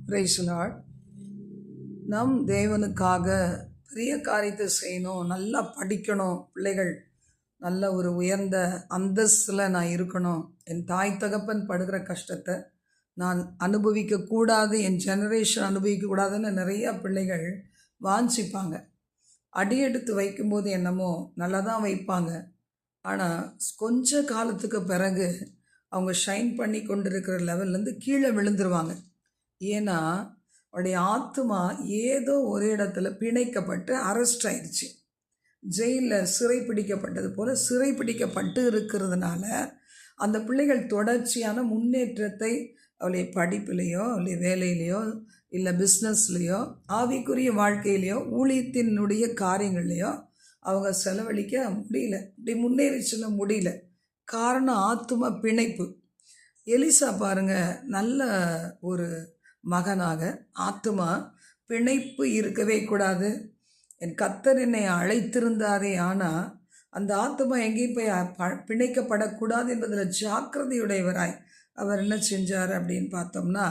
Price Lord. நம் தேவனுக்காக பெரிய காரியத்தை செய்யணும், நல்லா படிக்கணும், பிள்ளைகள் நல்ல ஒரு உயர்ந்த அந்தஸ்தில் நான் இருக்கணும், என் தாய் தகப்பன் படுகிற கஷ்டத்தை நான் அனுபவிக்கக்கூடாது, என் ஜெனரேஷன் அனுபவிக்கக்கூடாதுன்னு நிறையா பிள்ளைகள் வாஞ்சிப்பாங்க. அடியெடுத்து வைக்கும்போது என்னமோ நல்லா தான் வைப்பாங்க. ஆனால் கொஞ்ச காலத்துக்கு பிறகு அவங்க ஷைன் பண்ணி கொண்டிருக்கிற லெவல்லேருந்து கீழே விழுந்துருவாங்க. ஏன்னா அவருடைய ஆத்மா ஏதோ ஒரு இடத்துல பிணைக்கப்பட்டு அரெஸ்ட் ஆயிடுச்சு. ஜெயிலில் சிறை பிடிக்கப்பட்டது போல் சிறை பிடிக்கப்பட்டு இருக்கிறதுனால அந்த பிள்ளைகள் தொடர்ச்சியான முன்னேற்றத்தை அவளுடைய படிப்புலேயோ அவளுடைய வேலையிலையோ இல்லை பிஸ்னஸ்லேயோ ஆவிக்குரிய வாழ்க்கையிலையோ ஊழியத்தினுடைய காரியங்கள்லையோ அவங்க செலவழிக்க முடியல, இப்படி முன்னேறி செல்ல முடியல. காரணம் ஆத்தும பிணைப்பு. எலிசா பாருங்க, நல்ல ஒரு மகனாக ஆத்துமா பிணைப்பு இருக்கவே கூடாது. என் கர்த்தர் என்னை அழைத்திருந்தாரே, ஆனால் அந்த ஆத்துமா எங்கேயும் போய் பிணைக்கப்படக்கூடாது என்பதில் ஜாக்கிரதையுடையவராய் அவர் என்ன செஞ்சார் அப்படின்னு பார்த்தோம்னா,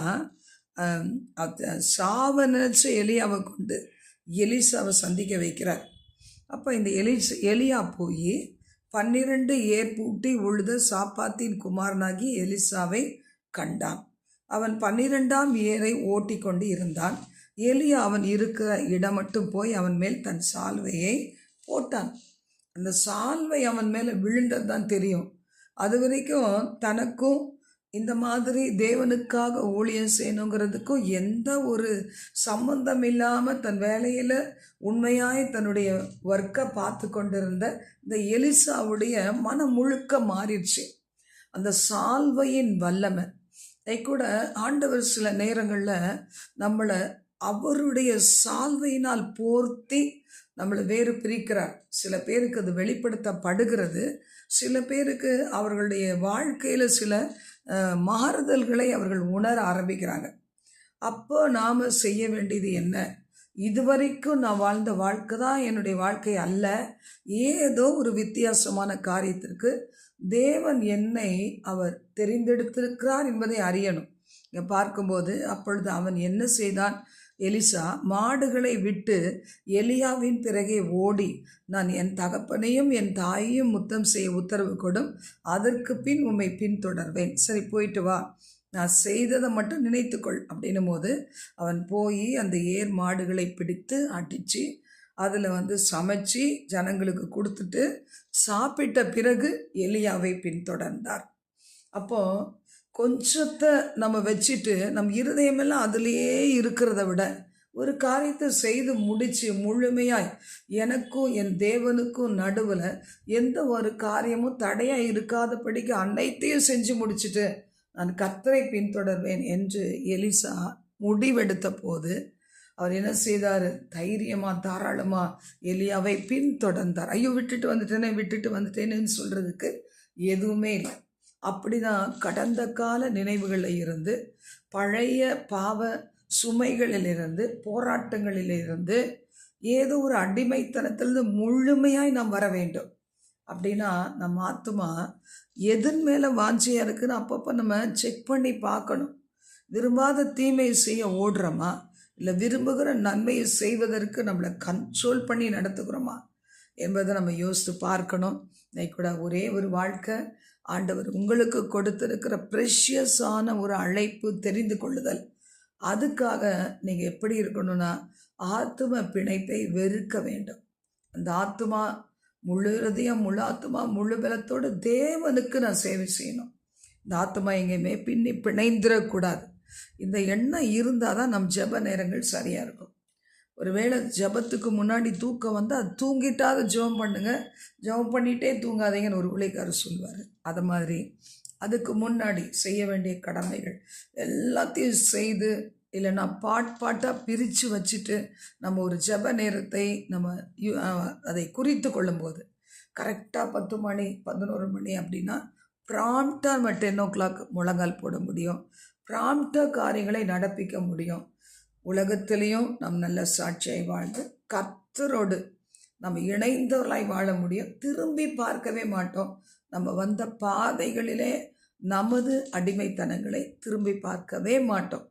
சாவை நினச்ச எலியாவை கொண்டு எலிசாவை சந்திக்க வைக்கிறார். அப்போ இந்த எலியா போய் 12 ஏர் பூட்டி உழுத சாப்பாத்தின் குமாரனாகி எலிசாவை கண்டான். அவன் 12ஆம் ஏரை ஓட்டி கொண்டு இருந்தான். எலியா அவன் இருக்கிற இடம் மட்டும் போய் அவன் மேல் தன் சால்வையை போட்டான். அந்த சால்வை அவன் மேலே விழுந்தது தான் தெரியும். அது வரைக்கும் தனக்கும் இந்த மாதிரி தேவனுக்காக ஊழியம் செய்யணுங்கிறதுக்கும் எந்த ஒரு சம்பந்தம் இல்லாமல் தன் வேலையில் உண்மையாய் தன்னுடைய ஒர்க்கை பார்த்து கொண்டிருந்த இந்த எலிசாவுடைய மனம் முழுக்க மாறிடுச்சு. அந்த சால்வையின் வல்லமை கூட ஆண்டவர் சில நேரங்களில் நம்மளை அவருடைய சால்வையினால் போர்த்தி நம்மளை வேறு பிரிக்கிறார். சில பேருக்கு அது வெளிப்படுத்தப்படுகிறது, சில பேருக்கு அவர்களுடைய வாழ்க்கையில் சில மாறுதல்களை அவர்கள் உணர ஆரம்பிக்கிறாங்க. அப்போ நாம் செய்ய வேண்டியது என்ன? இதுவரைக்கும் நான் வாழ்ந்த வாழ்க்கை தான் என்னுடைய வாழ்க்கை அல்ல, ஏதோ ஒரு வித்தியாசமான காரியத்திற்கு தேவன் என்னை அவர் தெரிந்தெடுத்திருக்கிறார் என்பதை அறியணும். இங்கே பார்க்கும்போது அப்பொழுது அவன் என்ன செய்தான்? எலிசா மாடுகளை விட்டு எலியாவின் பிறகே ஓடி, நான் என் தகப்பனையும் என் தாயையும் முத்தம் செய்ய உத்தரவு கொடும், அதற்கு பின் உம்மை பின்தொடர்வேன். சரி, போயிட்டு வா, நான் செய்ததை மட்டும் நினைத்துக்கொள் அப்படின்னும் போது அவன் போய் அந்த ஏர் மாடுகளை பிடித்து அடித்து அதில் சமைச்சு ஜனங்களுக்கு கொடுத்துட்டு சாப்பிட்ட பிறகு எலியாவை பின்தொடர்ந்தார். அப்போது கொஞ்சத்தை நம்ம வச்சுட்டு நம்ம இருதயமெல்லாம் அதுலேயே இருக்கிறத விட ஒரு காரியத்தை செய்து முடித்து முழுமையாய் எனக்கும் என் தேவனுக்கும் நடுவில் எந்த ஒரு காரியமும் தடையாக இருக்காதபடிக்கு அனைத்தையும் செஞ்சு முடிச்சுட்டு நான் கர்த்தரை பின்தொடர்வேன் என்று எலிசா முடிவெடுத்த போது அவர் என்ன செய்தார்? தைரியமாக தாராளமாக எலியாவை பின்தொடர்ந்தார். ஐயோ, விட்டுட்டு வந்துட்டேன்னு சொல்கிறதுக்கு எதுவுமே இல்லை. அப்படி தான் கடந்த கால நினைவுகளில் இருந்து, பழைய பாவ சுமைகளிலிருந்து, போராட்டங்களிலிருந்து, ஏதோ ஒரு அடிமைத்தனத்திலிருந்து முழுமையாய் நாம் வர வேண்டும். அப்படின்னா நம்ம ஆத்துமா எதன் மேலே வாஞ்சியாக இருக்குன்னு அப்பப்போ நம்ம செக் பண்ணி பார்க்கணும். விரும்பாத தீமையை செய்ய ஓடுறோமா, இல்லை விரும்புகிற நன்மையை செய்வதற்கு நம்மளை கண்ட்ரோல் பண்ணி நடத்துகிறோமா என்பதை நம்ம யோசித்து பார்க்கணும். இன்னைக்கு கூட ஒரே ஒரு வாழ்க்கை, ஆண்டவர் உங்களுக்கு கொடுத்திருக்கிற ப்ரெஷியஸான ஒரு அழைப்பு, தெரிந்து கொள்ளுதல். அதுக்காக நீங்கள் எப்படி இருக்கணும்னா ஆத்தும பிணைப்பை வெறுக்க வேண்டும். அந்த ஆத்துமா முழு ஹிருதயம், முழு ஆத்துமா, முழு பலத்தோடு தேவனுக்கு நான் சேவை செய்யணும். இந்த ஆத்துமா எங்கேயுமே பிணைந்திடக்கூடாது. இந்த எண்ணம் இருந்தால் தான் நம் ஜெப நேரங்கள் சரியாக இருக்கும். ஒருவேளை ஜெபத்துக்கு முன்னாடி தூக்கம் வந்து அது தூங்கிட்டாத ஜெபம் பண்ணுங்க, ஜெபம் பண்ணிகிட்டே தூங்காதீங்கன்னு ஒரு ஊழியக்காரர் சொல்லுவார். அது மாதிரி அதுக்கு முன்னாடி செய்ய வேண்டிய கடமைகள் எல்லாத்தையும் செய்து, இல்லைன்னா பாட்டாக பிரித்து வச்சுட்டு நம்ம ஒரு ஜெப நேரத்தை நம்ம அதை குறித்து கொள்ளும்போது கரெக்டாக 10 மணி 11 மணி அப்படின்னா ப்ராம்ப்டாக நம்ம 10 o'clock முழங்கால் போட முடியும், ப்ராம்ப்டாக காரியங்களை நடப்பிக்க முடியும். உலகத்திலையும் நம் நல்ல சாட்சியாய் வாழ்ந்து கர்த்தரோடு நம்ம இணைந்தவர்களாய் வாழ முடியும். திரும்பி பார்க்கவே மாட்டோம். நம்ம வந்த பாதைகளிலே நமது அடிமைத்தனங்களை திரும்பி பார்க்கவே மாட்டோம்.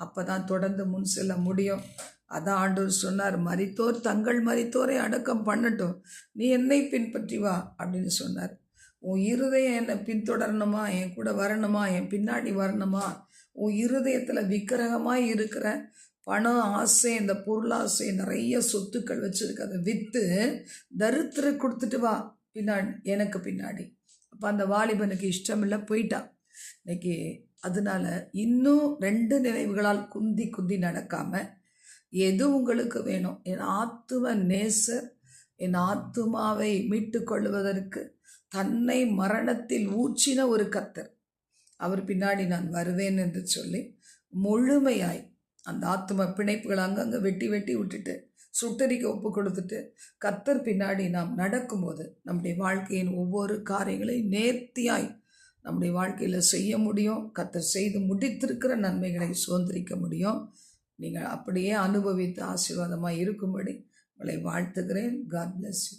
அப்போ தான் தொடர்ந்து முன் செல்ல முடியும். அதான் ஆண்டவர் சொன்னார், மரித்தோர் தங்கள் மரித்தோரை அடக்கம் பண்ணட்டும், நீ என்னை பின்பற்றி வா அப்படின்னு சொன்னார். உன் இருதயம் என்னை பின்தொடரணுமா, என் கூட வரணுமா, என் பின்னாடி வரணுமா? உன் இருதயத்தில் விக்கிரகமாக இருக்கிற பணம் ஆசை, இந்த பொருளாசை, நிறைய சொத்துக்கள் வச்சுருக்கு, அதை விற்று தரித்திர கொடுத்துட்டு வா பின்னாடி, எனக்கு பின்னாடி. அப்போ அந்த வாலிபனுக்கு இஷ்டமில்லை, போயிட்டான். இன்னைக்கு அதனால இன்னும் 2 நினைவுகளால் குந்தி குந்தி நடக்காமல், எது உங்களுக்கு வேணும், என் ஆத்தும நேசர் என் ஆத்துமாவை மீட்டு கொள்வதற்கு தன்னை மரணத்தில் ஊற்றின ஒரு கர்த்தர், அவர் பின்னாடி நான் வருவேன் என்று சொல்லி முழுமையாய் அந்த ஆத்தும பிணைப்புகள் அங்கங்கே வெட்டி வெட்டி விட்டுட்டு சுட்டரிக்க ஒப்பு கொடுத்துட்டு கர்த்தர் பின்னாடி நாம் நடக்கும்போது நம்முடைய வாழ்க்கையின் ஒவ்வொரு காரியங்களையும் நேர்த்தியாய் நம்முடைய வாழ்க்கையில் செய்ய முடியும். கர்த்தர் செய்து முடித்திருக்கிற நன்மைகளை சுதந்திரிக்க முடியும். நீங்கள் அப்படியே அனுபவித்து ஆசீர்வாதமாக இருக்கும்படி உங்களை வாழ்த்துகிறேன். God bless you.